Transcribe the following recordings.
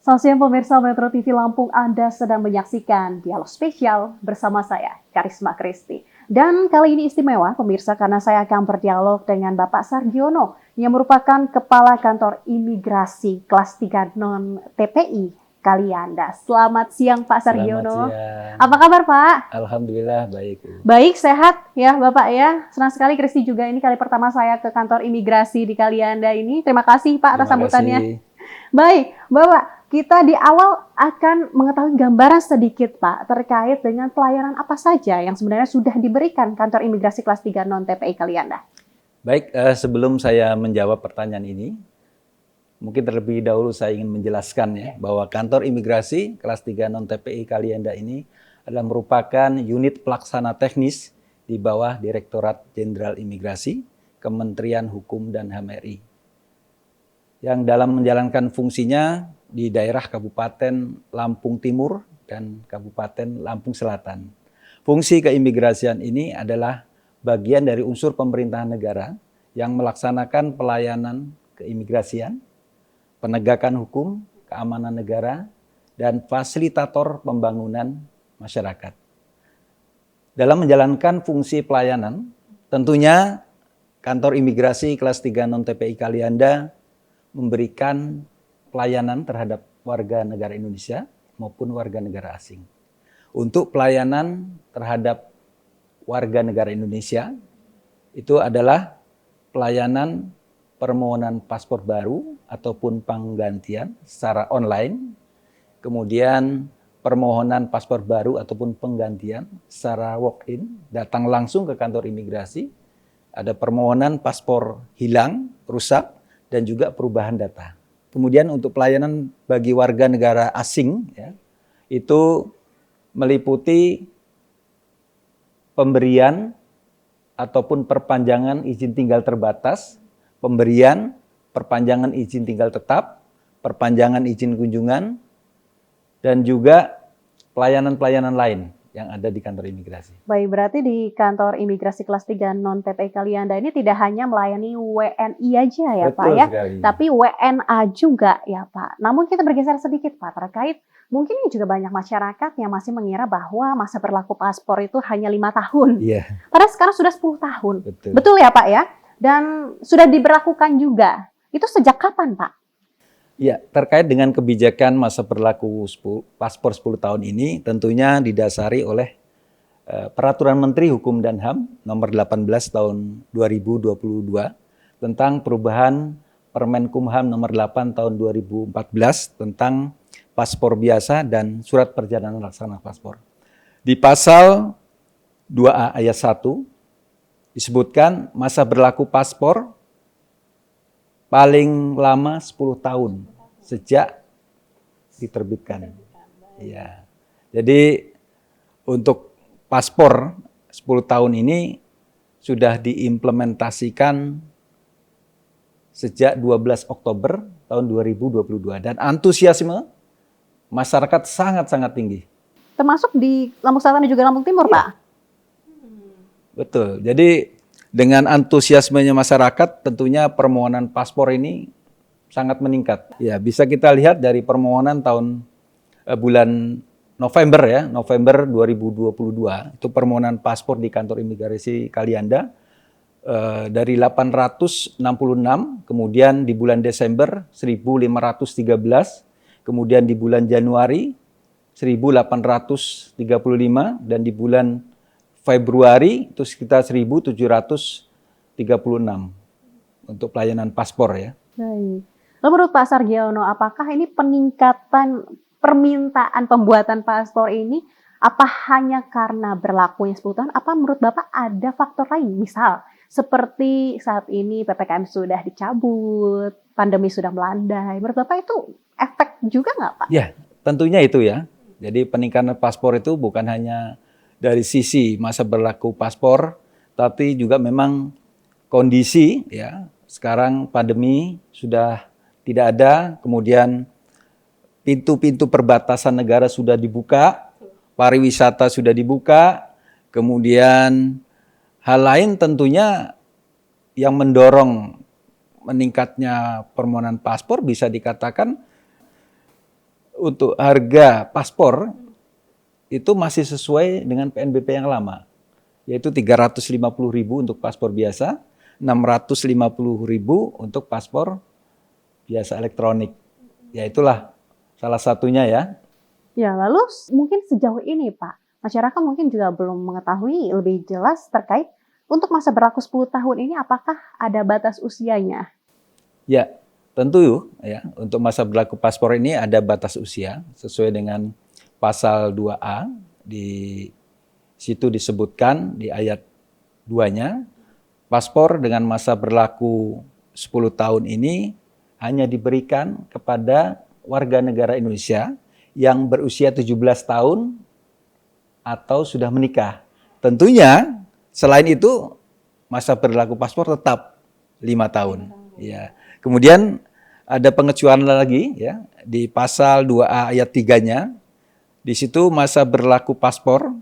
Selamat siang pemirsa Metro TV Lampung, Anda sedang menyaksikan dialog spesial bersama saya, Karisma Kristi. Dan kali ini istimewa pemirsa karena saya akan berdialog dengan Bapak Sargiono yang merupakan Kepala Kantor Imigrasi Kelas 3 Non TPI Kalianda. Selamat siang Pak Selamat Sargiono. siang. Apa kabar Pak? Alhamdulillah baik. Baik, sehat ya Bapak ya. Senang sekali Kristi juga ini kali pertama saya ke kantor imigrasi di Kalianda ini. Terima kasih Pak atas Terima sambutannya. kasih. Baik, Bapak, kita di awal akan mengetahui gambaran sedikit Pak terkait dengan pelayanan apa saja yang sebenarnya sudah diberikan kantor imigrasi kelas 3 non TPI Kalianda. Baik, sebelum saya menjawab pertanyaan ini, mungkin terlebih dahulu saya ingin menjelaskan ya bahwa kantor imigrasi kelas 3 non TPI Kalianda ini adalah merupakan unit pelaksana teknis di bawah Direktorat Jenderal Imigrasi, Kementerian Hukum dan HAM RI. Yang dalam menjalankan fungsinya di daerah Kabupaten Lampung Timur dan Kabupaten Lampung Selatan. Fungsi keimigrasian ini adalah bagian dari unsur pemerintahan negara yang melaksanakan pelayanan keimigrasian, penegakan hukum, keamanan negara, dan fasilitator pembangunan masyarakat. Dalam menjalankan fungsi pelayanan, tentunya kantor imigrasi kelas 3 non TPI Kalianda memberikan pelayanan terhadap warga negara Indonesia maupun warga negara asing. Untuk pelayanan terhadap warga negara Indonesia, itu adalah pelayanan permohonan paspor baru ataupun penggantian secara online, kemudian permohonan paspor baru ataupun penggantian secara walk-in, datang langsung ke kantor imigrasi, ada permohonan paspor hilang, rusak, dan juga perubahan data. Kemudian untuk pelayanan bagi warga negara asing, ya, itu meliputi pemberian ataupun perpanjangan izin tinggal terbatas, pemberian, perpanjangan izin tinggal tetap, perpanjangan izin kunjungan, dan juga pelayanan-pelayanan lain yang ada di kantor imigrasi. Baik, berarti di kantor imigrasi kelas 3 non TPI Kalianda ini tidak hanya melayani WNI aja ya Betul Pak ya, sekali. tapi WNA juga ya Pak. Namun kita bergeser sedikit Pak terkait mungkin ini juga banyak masyarakat yang masih mengira bahwa masa berlaku paspor itu hanya 5 tahun. Iya. Padahal sekarang sudah 10 tahun. Betul. Betul ya Pak ya? Dan sudah diberlakukan juga. Itu sejak kapan Pak? Ya, terkait dengan kebijakan masa berlaku paspor 10 tahun ini tentunya didasari oleh Peraturan Menteri Hukum dan HAM nomor 18 tahun 2022 tentang perubahan Permenkumham nomor 8 tahun 2014 tentang paspor biasa dan surat perjalanan laksana paspor. Di pasal 2A ayat 1 disebutkan masa berlaku paspor paling lama 10 tahun sejak diterbitkan. Ya. Jadi untuk paspor 10 tahun ini sudah diimplementasikan sejak 12 Oktober tahun 2022 dan antusiasme masyarakat sangat-sangat tinggi. Termasuk di Lampung Selatan dan juga Lampung Timur Pak? Betul. Jadi dengan antusiasmenya masyarakat, tentunya permohonan paspor ini sangat meningkat. Ya, bisa kita lihat dari permohonan tahun bulan November ya, November 2022 itu permohonan paspor di kantor imigrasi Kalianda dari 866, kemudian di bulan Desember 1513, kemudian di bulan Januari 1835 dan di bulan Februari itu sekitar 1736 untuk pelayanan paspor ya. Baik. Lalu menurut Pak Sargiono, apakah ini peningkatan permintaan pembuatan paspor ini apa hanya karena berlakunya 10 tahun? Apa menurut Bapak ada faktor lain? Misal seperti saat ini PPKM sudah dicabut, pandemi sudah melandai. Menurut Bapak itu efek juga nggak Pak? Ya, tentunya itu ya. Jadi peningkatan paspor itu bukan hanya dari sisi masa berlaku paspor, tapi juga memang kondisi ya. Sekarang pandemi sudah tidak ada, kemudian pintu-pintu perbatasan negara sudah dibuka, pariwisata sudah dibuka, kemudian hal lain tentunya yang mendorong meningkatnya permohonan paspor bisa dikatakan untuk harga paspor itu masih sesuai dengan PNBP yang lama, yaitu 350.000 untuk paspor biasa, 650.000 untuk paspor biasa elektronik. Ya itulah salah satunya ya. Ya, lalu mungkin sejauh ini Pak, masyarakat mungkin juga belum mengetahui lebih jelas terkait untuk masa berlaku 10 tahun ini apakah ada batas usianya? Ya, tentu ya, untuk masa berlaku paspor ini ada batas usia sesuai dengan pasal 2A. Di situ disebutkan di ayat 2-nya, paspor dengan masa berlaku 10 tahun ini hanya diberikan kepada warga negara Indonesia yang berusia 17 tahun atau sudah menikah. Tentunya selain itu masa berlaku paspor tetap 5 tahun. Ya. Kemudian ada pengecualian lagi ya di pasal 2A ayat 3-nya. Di situ masa berlaku paspor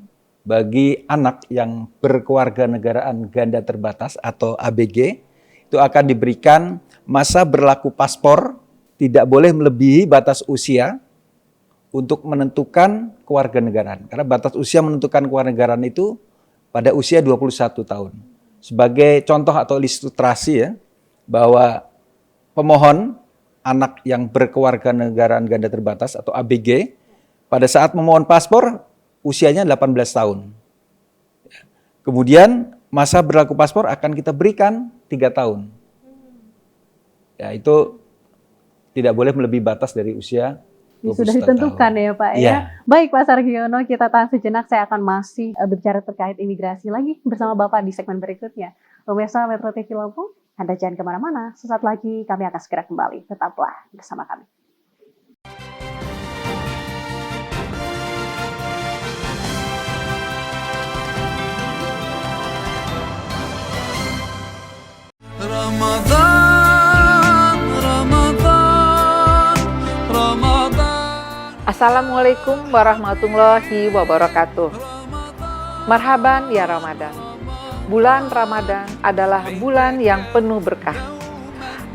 bagi anak yang berkewarganegaraan ganda terbatas atau ABG itu akan diberikan masa berlaku paspor tidak boleh melebihi batas usia untuk menentukan kewarganegaraan. Karena batas usia menentukan kewarganegaraan itu pada usia 21 tahun. Sebagai contoh atau ilustrasi ya, bahwa pemohon anak yang berkewarganegaraan ganda terbatas atau ABG pada saat memohon paspor usianya 18 tahun. Kemudian masa berlaku paspor akan kita berikan 3 tahun. Ya, itu tidak boleh melebihi batas dari usia 21 Sudah ditentukan tahun. ya Pak ya. Ya. Baik Pak Sargiono, kita tahan sejenak. Saya akan masih berbicara terkait imigrasi lagi bersama Bapak di segmen berikutnya. Pemirsa Metro TV Lampung, Anda jangan kemana-mana. Sesaat lagi kami akan segera kembali. Tetaplah bersama kami. Ramadan, Ramadan, Ramadan. Assalamualaikum warahmatullahi wabarakatuh. Marhaban ya Ramadan. Bulan Ramadan adalah bulan yang penuh berkah.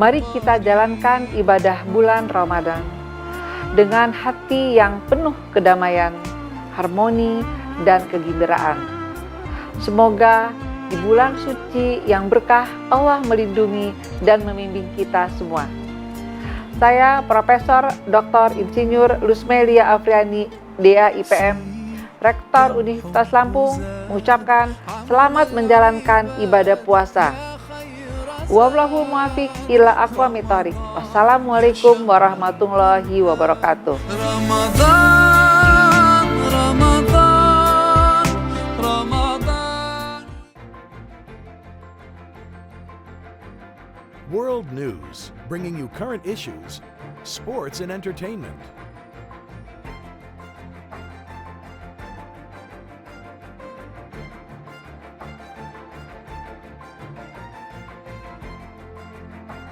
Mari kita jalankan ibadah bulan Ramadan dengan hati yang penuh kedamaian, harmoni, dan kegembiraan. Semoga di bulan suci yang berkah Allah melindungi dan membimbing kita semua. Saya Profesor Dr. Insinyur Lusmelia Afriani, DA IPM, Rektor Universitas Lampung, mengucapkan selamat menjalankan ibadah puasa. Wallahul muwaffiq ila aqwamit thoriq. Wassalamualaikum warahmatullahi wabarakatuh. Ramadan, Ramadan, Ramadan. World News, bringing you current issues, sports, and entertainment.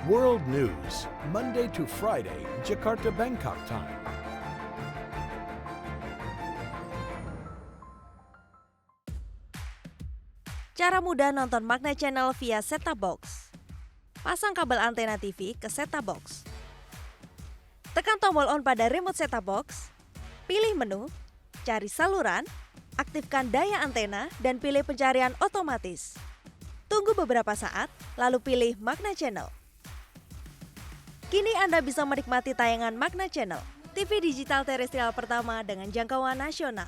World News, Monday to Friday, Jakarta, Bangkok time. Cara mudah nonton Magna Channel via set-top box. Pasang kabel antena TV ke set-top box. Tekan tombol on pada remote set-top box. Pilih menu, cari saluran, aktifkan daya antena, dan pilih pencarian otomatis. Tunggu beberapa saat, lalu pilih Magna Channel. Kini Anda bisa menikmati tayangan Magna Channel, TV digital terestrial pertama dengan jangkauan nasional.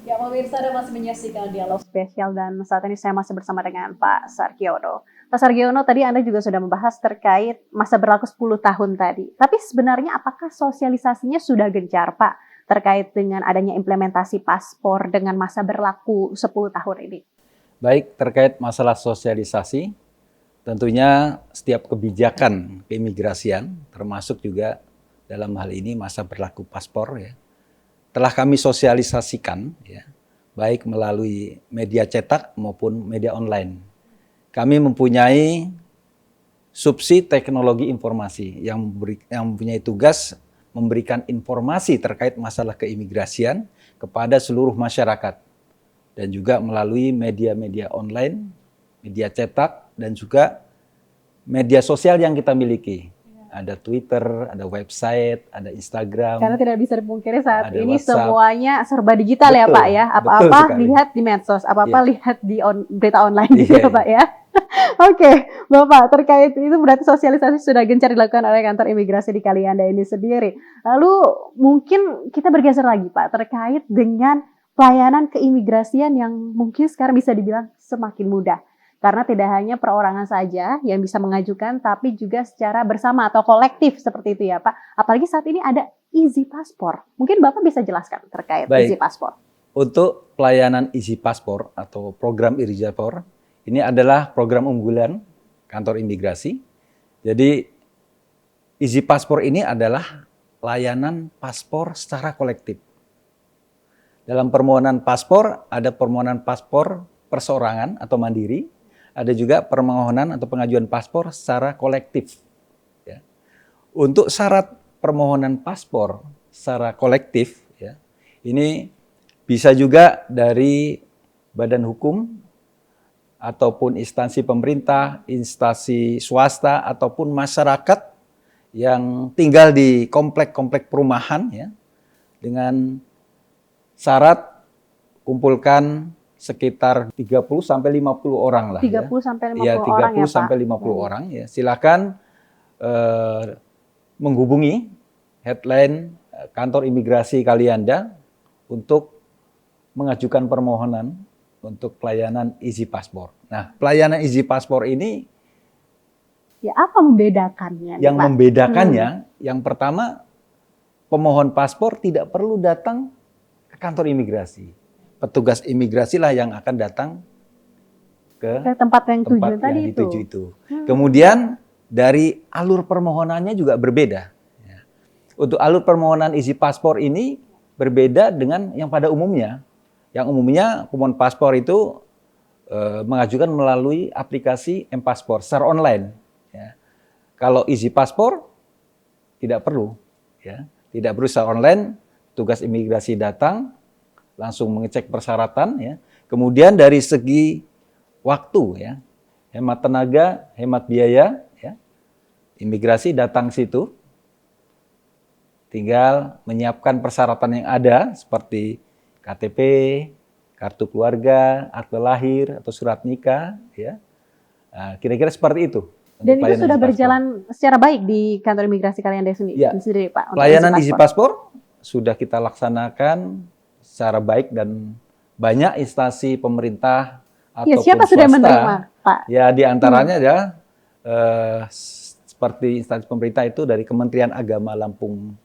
Ya, pemirsa, Anda masih menyaksikan dialog spesial dan saat ini saya masih bersama dengan Pak Sargiono. Pak Sargiono, tadi Anda juga sudah membahas terkait masa berlaku 10 tahun tadi. Tapi sebenarnya apakah sosialisasinya sudah gencar, Pak, terkait dengan adanya implementasi paspor dengan masa berlaku 10 tahun ini? Baik, terkait masalah sosialisasi, tentunya setiap kebijakan keimigrasian, termasuk juga dalam hal ini masa berlaku paspor, ya, telah kami sosialisasikan, ya, baik melalui media cetak maupun media online. Kami mempunyai subsidi teknologi informasi yang mempunyai tugas memberikan informasi terkait masalah keimigrasian kepada seluruh masyarakat, dan juga melalui media-media online, media cetak, dan juga media sosial yang kita miliki. Ada Twitter, ada website, ada Instagram. Karena tidak bisa dipungkiri saat Ada ini WhatsApp. semuanya serba digital ya Betul, Pak ya. betul Apa-apa sekali. lihat di medsos, apa-apa Iya. lihat di berita online gitu Iya, ya Pak ya. Oke, Bapak, terkait itu berarti sosialisasi sudah gencar dilakukan oleh kantor imigrasi di Kalianda ini sendiri. Lalu mungkin kita bergeser lagi Pak terkait dengan pelayanan keimigrasian yang mungkin sekarang bisa dibilang semakin mudah. Karena tidak hanya perorangan saja yang bisa mengajukan, tapi juga secara bersama atau kolektif seperti itu ya Pak. Apalagi saat ini ada Easy Passport. Mungkin Bapak bisa jelaskan terkait Baik. Easy Passport. Untuk pelayanan Easy Passport atau program Easy Passport, ini adalah program unggulan kantor imigrasi. Jadi Easy Passport ini adalah layanan paspor secara kolektif. Dalam permohonan paspor, ada permohonan paspor perseorangan atau mandiri, ada juga permohonan atau pengajuan paspor secara kolektif. Ya. Untuk syarat permohonan paspor secara kolektif, ya, ini bisa juga dari badan hukum, ataupun instansi pemerintah, instansi swasta, ataupun masyarakat yang tinggal di komplek-komplek perumahan, ya, dengan syarat kumpulkan sekitar 30 sampai 50 orang lah. 30 sampai 50 ya, 30 orang ya Pak. sampai 50 orang ya. Silakan menghubungi headline kantor imigrasi Kalianda untuk mengajukan permohonan untuk pelayanan Easy Passport. Nah, pelayanan Easy Passport ini Ya apa membedakannya? nih, yang Pak? membedakannya, yang pertama, pemohon paspor tidak perlu datang ke kantor imigrasi. Petugas imigrasi lah yang akan datang ke Ke tempat yang tempat tujuan tadi yang itu. dituju itu. Kemudian dari alur permohonannya juga berbeda. Ya. Untuk alur permohonan Easy Passport ini berbeda dengan yang pada umumnya. Yang umumnya pemohon paspor itu mengajukan melalui aplikasi M-Passport secara online. Ya. Kalau Easy Passport tidak perlu, ya, tidak perlu secara online. Tugas imigrasi datang, langsung mengecek persyaratan, ya. Kemudian dari segi waktu, ya, hemat tenaga, hemat biaya, ya. Imigrasi datang situ, tinggal menyiapkan persyaratan yang ada seperti KTP, kartu keluarga, akte lahir atau surat nikah, ya. Nah, kira-kira seperti itu. untuk Dan itu pelayanan sudah Easy berjalan secara baik di kantor imigrasi Kalianda sendiri, Ya. sendiri Pak. untuk Pelayanan Easy Easy Passport. Passport sudah kita laksanakan secara baik dan banyak instansi pemerintah Ya, ataupun siapa sudah swasta. menerima Pak? Ya, di antaranya ya seperti instansi pemerintah itu dari Kementerian Agama Lampung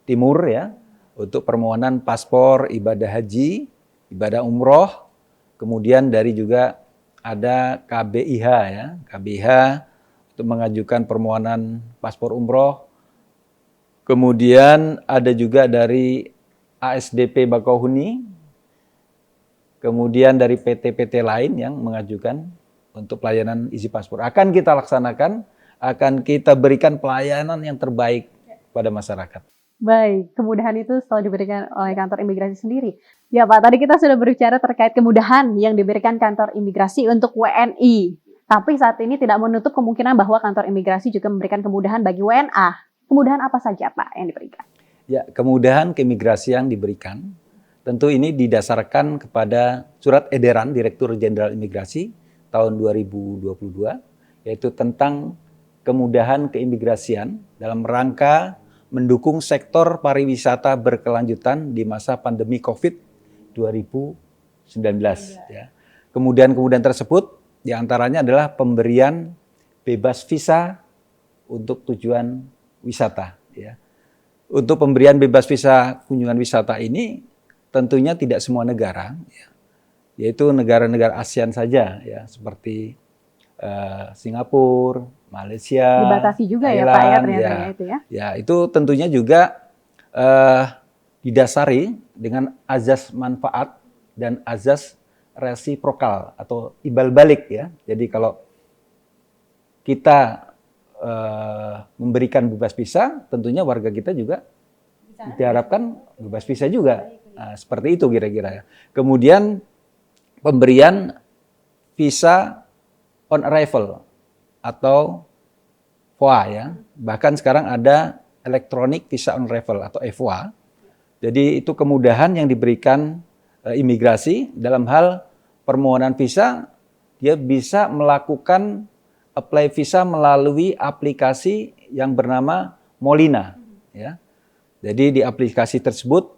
Timur, ya, untuk permohonan paspor ibadah haji, ibadah umroh, kemudian dari juga ada KBIH, ya, KBIH untuk mengajukan permohonan paspor umroh. Kemudian ada juga dari ASDP Bakauheni, kemudian dari PT-PT lain yang mengajukan untuk pelayanan Easy Passport. Akan kita laksanakan, akan kita berikan pelayanan yang terbaik pada masyarakat. Baik, kemudahan itu selalu diberikan oleh kantor imigrasi sendiri. Ya Pak, tadi kita sudah berbicara terkait kemudahan yang diberikan kantor imigrasi untuk WNI. Tapi saat ini tidak menutup kemungkinan bahwa kantor imigrasi juga memberikan kemudahan bagi WNA. Kemudahan apa saja Pak yang diberikan? Ya, kemudahan keimigrasian yang diberikan, tentu ini didasarkan kepada surat edaran Direktur Jenderal Imigrasi tahun 2022, yaitu tentang kemudahan keimigrasian dalam rangka mendukung sektor pariwisata berkelanjutan di masa pandemi COVID-19. Ya. Kemudahan-kemudahan tersebut diantaranya adalah pemberian bebas visa untuk tujuan wisata. Ya. Untuk pemberian bebas visa kunjungan wisata ini tentunya tidak semua negara, ya, yaitu negara-negara ASEAN saja, ya, seperti Singapura, Malaysia, Dibatasi juga ya Pak ya Thailand, ternyata ya. ya itu ya. Ya, itu tentunya juga didasari dengan azas manfaat dan azas resiprokal atau imbal balik, ya. Jadi kalau kita memberikan bebas visa, tentunya warga kita juga diharapkan bebas visa juga. Nah, seperti itu kira-kira, ya. Kemudian pemberian visa on arrival atau VOA ya. Bahkan sekarang ada electronic visa on arrival atau EVA. Jadi itu kemudahan yang diberikan imigrasi dalam hal permohonan visa, dia bisa melakukan apply visa melalui aplikasi yang bernama Molina ya. Jadi di aplikasi tersebut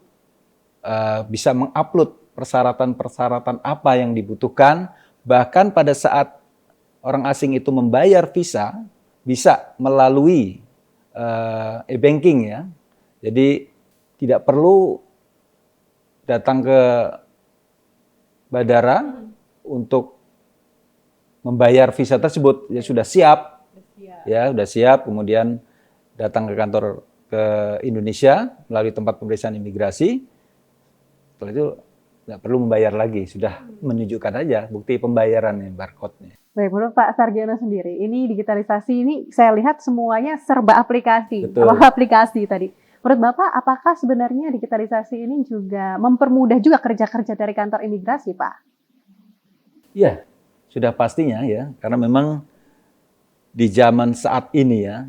bisa mengupload persyaratan-persyaratan apa yang dibutuhkan, bahkan pada saat orang asing itu membayar visa bisa melalui e-banking ya. Jadi tidak perlu datang ke bandara untuk membayar visa tersebut, ya sudah siap. Ya, sudah siap, kemudian datang ke kantor ke Indonesia melalui tempat pemeriksaan imigrasi. Setelah itu nggak perlu membayar lagi, sudah menunjukkan aja bukti pembayarannya, barcode-nya. Baik, menurut Pak Sargiono sendiri, ini digitalisasi ini saya lihat semuanya serba aplikasi, Betul. aplikasi tadi. Menurut Bapak, apakah sebenarnya digitalisasi ini juga mempermudah juga kerja-kerja dari kantor imigrasi, Pak? Iya, sudah pastinya ya, karena memang di zaman saat ini ya,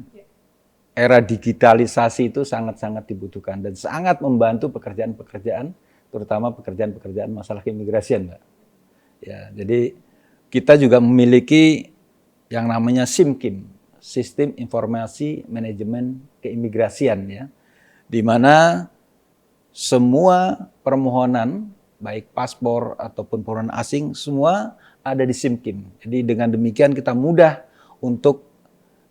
era digitalisasi itu sangat-sangat dibutuhkan dan sangat membantu pekerjaan-pekerjaan, terutama pekerjaan-pekerjaan masalah keimigrasian, Mbak. Ya, jadi kita juga memiliki yang namanya SIMKIM, Sistem Informasi Manajemen Keimigrasian ya, di mana semua permohonan baik paspor ataupun permohonan asing semua ada di SIMKIM. Jadi dengan demikian kita mudah untuk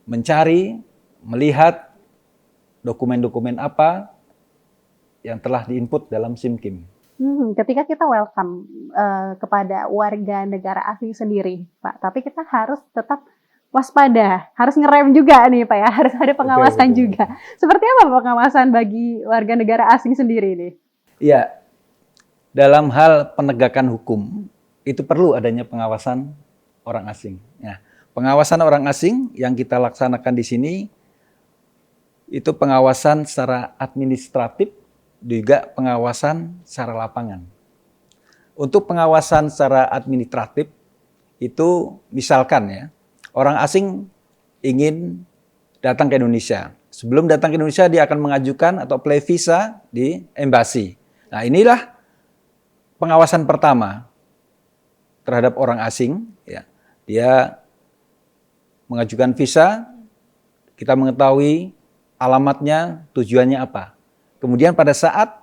mencari, melihat dokumen-dokumen apa yang telah diinput dalam SIMKIM. Ketika kita welcome kepada warga negara asing sendiri, Pak, tapi kita harus tetap waspada, harus ngerem juga nih Pak ya, harus ada pengawasan Betul. juga. Seperti apa pengawasan bagi warga negara asing sendiri nih? Ya, dalam hal penegakan hukum itu perlu adanya pengawasan orang asing. Nah, pengawasan orang asing yang kita laksanakan di sini itu pengawasan secara administratif, juga pengawasan secara lapangan. Untuk pengawasan secara administratif itu misalkan ya, orang asing ingin datang ke Indonesia. Sebelum datang ke Indonesia dia akan mengajukan atau apply visa di embasi. Nah, inilah pengawasan pertama terhadap orang asing ya. Dia mengajukan visa, kita mengetahui alamatnya, tujuannya apa. Kemudian pada saat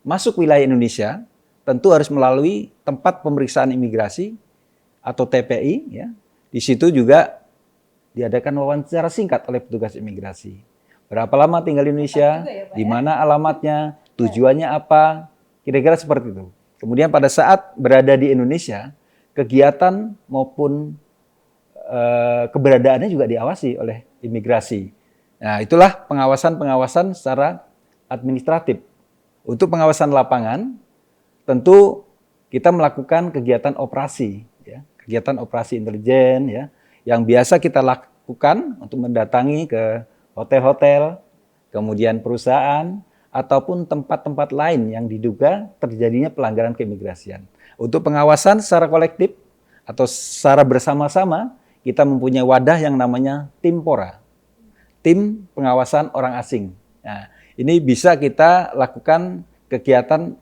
masuk wilayah Indonesia, tentu harus melalui tempat pemeriksaan imigrasi atau TPI ya. Di situ juga diadakan wawancara singkat oleh petugas imigrasi. Berapa lama tinggal di Indonesia, di mana alamatnya, tujuannya apa, kira-kira seperti itu. Kemudian pada saat berada di Indonesia, kegiatan maupun keberadaannya juga diawasi oleh imigrasi. Nah, itulah pengawasan-pengawasan secara administratif. Untuk pengawasan lapangan, tentu kita melakukan kegiatan operasi, ya, kegiatan operasi intelijen, ya, yang biasa kita lakukan untuk mendatangi ke hotel-hotel, kemudian perusahaan, ataupun tempat-tempat lain yang diduga terjadinya pelanggaran keimigrasian. Untuk pengawasan secara kolektif atau secara bersama-sama, kita mempunyai wadah yang namanya Timpora, Tim Pengawasan Orang Asing. Nah, ini bisa kita lakukan kegiatan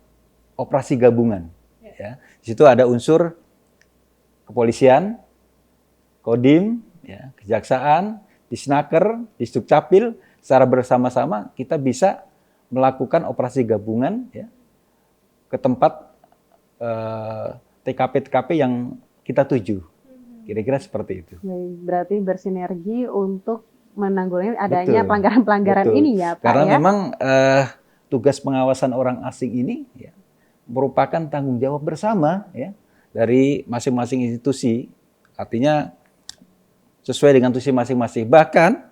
operasi gabungan. Ya. Di situ ada unsur kepolisian, Kodim, ya, kejaksaan, Disnaker, Disdukcapil, secara bersama-sama kita bisa melakukan operasi gabungan ya, ke tempat TKP-TKP yang kita tuju. Kira-kira seperti itu. Berarti bersinergi untuk menanggulangi adanya Betul. pelanggaran-pelanggaran Betul. ini ya Pak. Karena ya? memang tugas pengawasan orang asing ini ya, merupakan tanggung jawab bersama ya, dari masing-masing institusi. Artinya sesuai dengan tugas masing-masing. Bahkan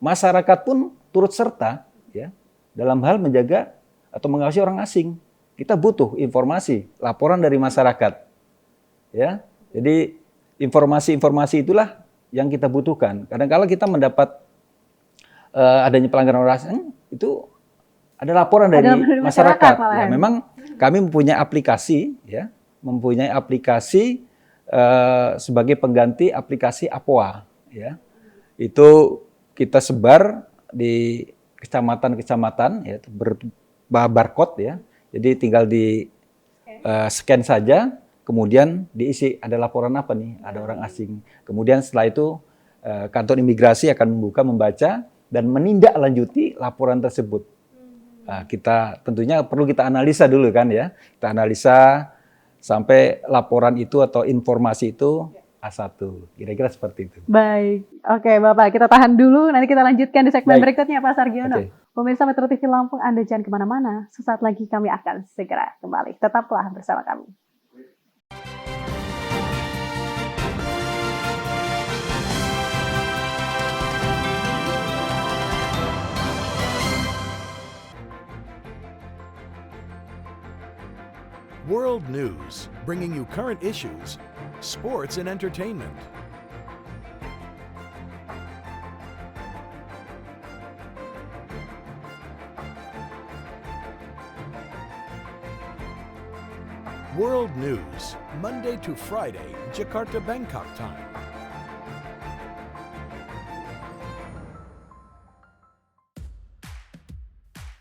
masyarakat pun turut serta ya, dalam hal menjaga atau mengawasi orang asing. Kita butuh informasi, laporan dari masyarakat. Ya. Jadi informasi-informasi itulah yang kita butuhkan. Kadang-kala kita mendapat adanya pelanggaran orang asing, itu ada laporan dari masyarakat. Ya, memang kami mempunyai aplikasi ya, mempunyai aplikasi sebagai pengganti aplikasi APOA, ya. Itu kita sebar di kecamatan-kecamatan, ya, barcode, ya. Jadi tinggal di scan saja, kemudian diisi ada laporan apa nih, ada orang asing. Kemudian setelah itu kantor imigrasi akan membaca dan menindaklanjuti laporan tersebut. Nah, kita tentunya perlu kita analisa dulu kan ya. Kita analisa sampai laporan itu atau informasi itu A1. Kira-kira seperti itu. Baik, oke Bapak, kita tahan dulu, nanti kita lanjutkan di segmen Baik. berikutnya Pak Sargiono. Oke. Pemirsa Metro TV Lampung, Anda jangan kemana-mana, sesaat lagi kami akan segera kembali. Tetaplah bersama kami. World News, bringing you current issues, sports, and entertainment. World News, Monday to Friday, Jakarta, Bangkok time.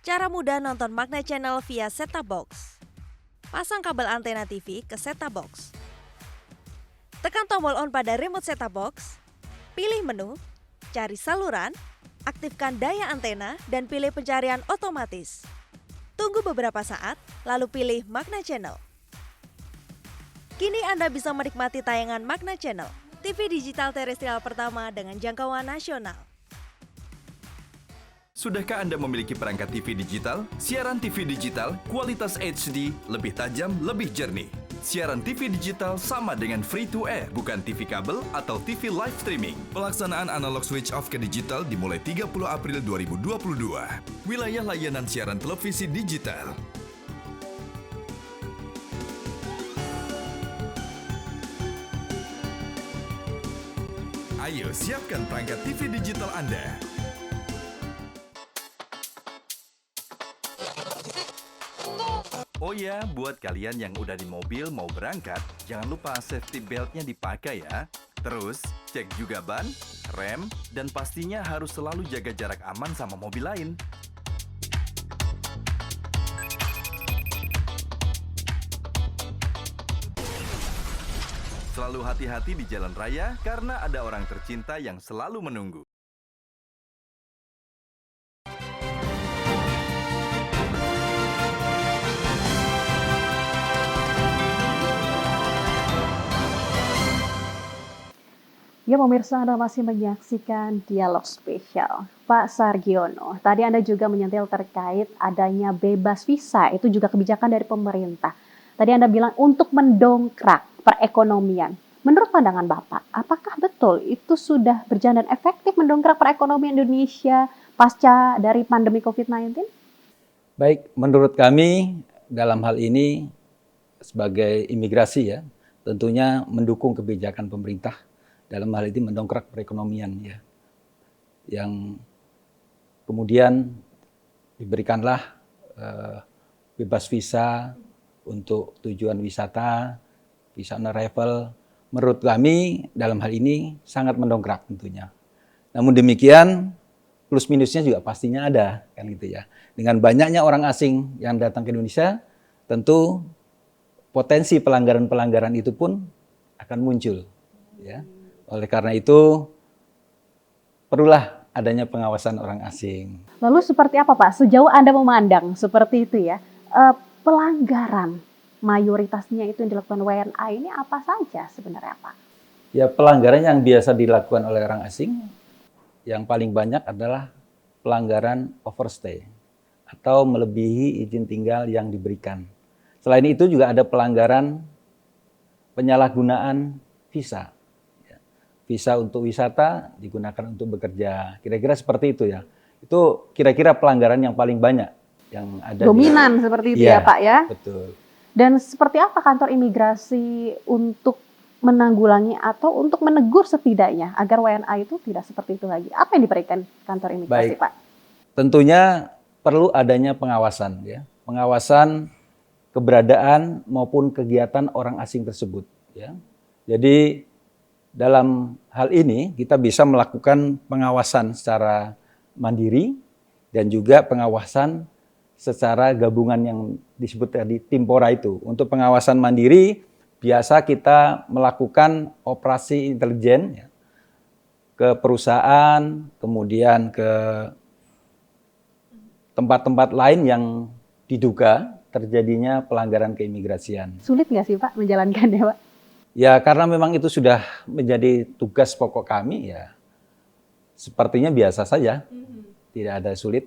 Cara mudah nonton Magna Channel via set-top box. Pasang kabel antena TV ke set-top box. Tekan tombol on pada remote set-top box. Pilih menu, cari saluran, aktifkan daya antena, dan pilih pencarian otomatis. Tunggu beberapa saat, lalu pilih Magna Channel. Kini Anda bisa menikmati tayangan Magna Channel, TV digital terestrial pertama dengan jangkauan nasional. Sudahkah Anda memiliki perangkat TV digital? Siaran TV digital, kualitas HD, lebih tajam, lebih jernih. Siaran TV digital sama dengan free to air, bukan TV kabel atau TV live streaming. Pelaksanaan analog switch off ke digital dimulai 30 April 2022. Wilayah layanan siaran televisi digital. Ayo siapkan perangkat TV digital Anda. Oh ya, buat kalian yang udah di mobil mau berangkat, jangan lupa safety belt-nya dipakai ya. Terus, cek juga ban, rem, dan pastinya harus selalu jaga jarak aman sama mobil lain. Selalu hati-hati di jalan raya karena ada orang tercinta yang selalu menunggu. Ya pemirsa, Anda masih menyaksikan dialog spesial. Pak Sargiono, tadi Anda juga menyentil terkait adanya bebas visa, itu juga kebijakan dari pemerintah. Tadi Anda bilang untuk mendongkrak perekonomian. Menurut pandangan Bapak, apakah betul itu sudah berjalan dan efektif mendongkrak perekonomian Indonesia pasca dari pandemi COVID-19? Baik, menurut kami dalam hal ini sebagai imigrasi ya, tentunya mendukung kebijakan pemerintah dalam hal ini mendongkrak perekonomian ya. Yang kemudian diberikanlah bebas visa untuk tujuan wisata, visa on arrival. Menurut kami dalam hal ini sangat mendongkrak tentunya. Namun demikian plus minusnya juga pastinya ada kan gitu ya. Dengan banyaknya orang asing yang datang ke Indonesia, tentu potensi pelanggaran-pelanggaran itu pun akan muncul ya. Oleh karena itu, perlulah adanya pengawasan orang asing. Lalu seperti apa Pak, sejauh Anda memandang seperti itu ya, pelanggaran mayoritasnya itu yang dilakukan WNA ini apa saja sebenarnya Pak? Ya pelanggaran yang biasa dilakukan oleh orang asing, yang paling banyak adalah pelanggaran overstay atau melebihi izin tinggal yang diberikan. Selain itu juga ada pelanggaran penyalahgunaan visa. Visa untuk wisata digunakan untuk bekerja. Kira-kira seperti itu ya. Itu kira-kira pelanggaran yang paling banyak yang ada. Dominan seperti itu ya Pak ya. Betul. Dan seperti apa kantor imigrasi untuk menanggulangi atau untuk menegur setidaknya agar WNA itu tidak seperti itu lagi? Apa yang diberikan kantor imigrasi Pak? Tentunya perlu adanya pengawasan ya. Pengawasan keberadaan maupun kegiatan orang asing tersebut. Ya. Jadi dalam hal ini kita bisa melakukan pengawasan secara mandiri dan juga pengawasan secara gabungan yang disebut tadi Timpora itu. Untuk pengawasan mandiri biasa kita melakukan operasi intelijen ya, ke perusahaan, kemudian ke tempat-tempat lain yang diduga terjadinya pelanggaran keimigrasian. Sulit nggak sih Pak menjalankannya Pak? Ya karena memang itu sudah menjadi tugas pokok kami ya sepertinya biasa saja, tidak ada sulit.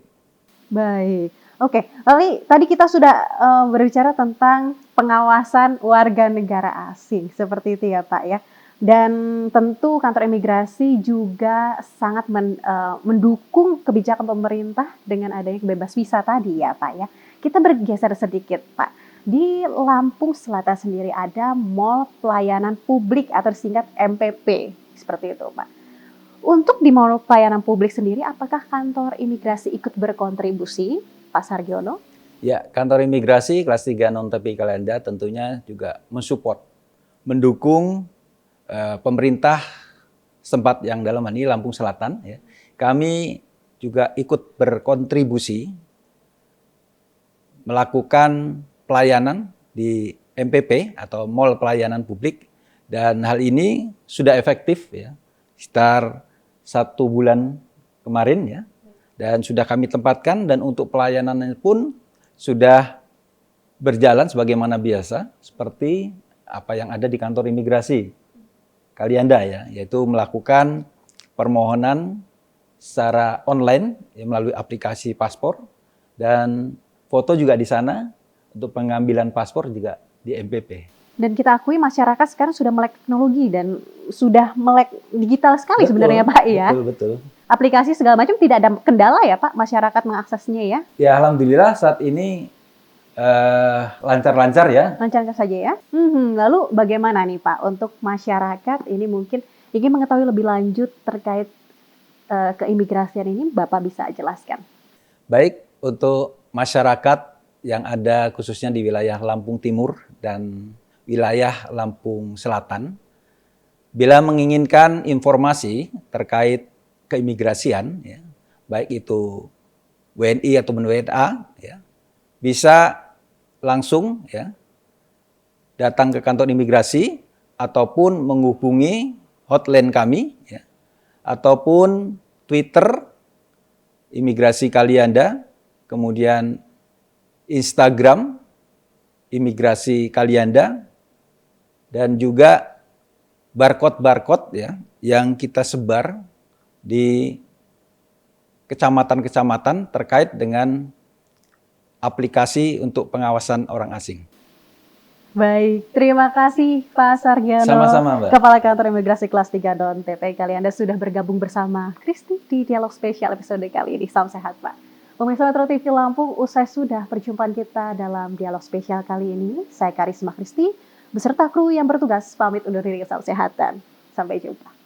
Baik, oke. Lalu tadi kita sudah berbicara tentang pengawasan warga negara asing, seperti itu ya Pak ya. Dan tentu kantor imigrasi juga sangat mendukung kebijakan pemerintah dengan adanya bebas visa tadi ya Pak ya. Kita bergeser sedikit Pak. Di Lampung Selatan sendiri ada Mall Pelayanan Publik atau singkat MPP, seperti itu Pak. Untuk di Mall Pelayanan Publik sendiri, apakah kantor imigrasi ikut berkontribusi, Pak Sargiono? Ya, kantor imigrasi kelas 3 non-TPI Kalianda tentunya juga mensupport, mendukung pemerintah setempat yang dalam hal ini Lampung Selatan. Ya. Kami juga ikut berkontribusi melakukan pelayanan di MPP atau Mall Pelayanan Publik dan hal ini sudah efektif ya sekitar 1 bulan kemarin ya dan sudah kami tempatkan dan untuk pelayanannya pun sudah berjalan sebagaimana biasa seperti apa yang ada di kantor imigrasi Kalianda ya, yaitu melakukan permohonan secara online ya, melalui aplikasi paspor dan foto juga di sana. Untuk pengambilan paspor juga di MPP. Dan kita akui masyarakat sekarang sudah melek teknologi dan sudah melek digital sekali sebenarnya Pak ya. Betul. Aplikasi segala macam tidak ada kendala ya Pak masyarakat mengaksesnya ya. Ya alhamdulillah saat ini lancar-lancar ya. Lancar saja ya. Lalu bagaimana nih Pak untuk masyarakat ini mungkin ingin mengetahui lebih lanjut terkait keimigrasian ini Bapak bisa jelaskan. Baik untuk masyarakat yang ada khususnya di wilayah Lampung Timur dan wilayah Lampung Selatan, bila menginginkan informasi terkait keimigrasian, ya, baik itu WNI atau WNA, ya, bisa langsung ya, datang ke kantor imigrasi ataupun menghubungi hotline kami, ya, ataupun Twitter Imigrasi Kalianda, kemudian Instagram Imigrasi Kalianda dan juga barcode ya yang kita sebar di kecamatan-kecamatan terkait dengan aplikasi untuk pengawasan orang asing. Baik, terima kasih Pak Sargiono, Sama-sama, Mbak. Kepala Kantor Imigrasi Kelas 3 non-TPI Kalianda sudah bergabung bersama Kristi di dialog spesial episode kali ini. Salam sehat Pak. Pemirsa Metro TV Lampung, usai sudah perjumpaan kita dalam dialog spesial kali ini. Saya Karisma Kristi, beserta kru yang bertugas pamit undur diri, salam kesehatan. Sampai jumpa.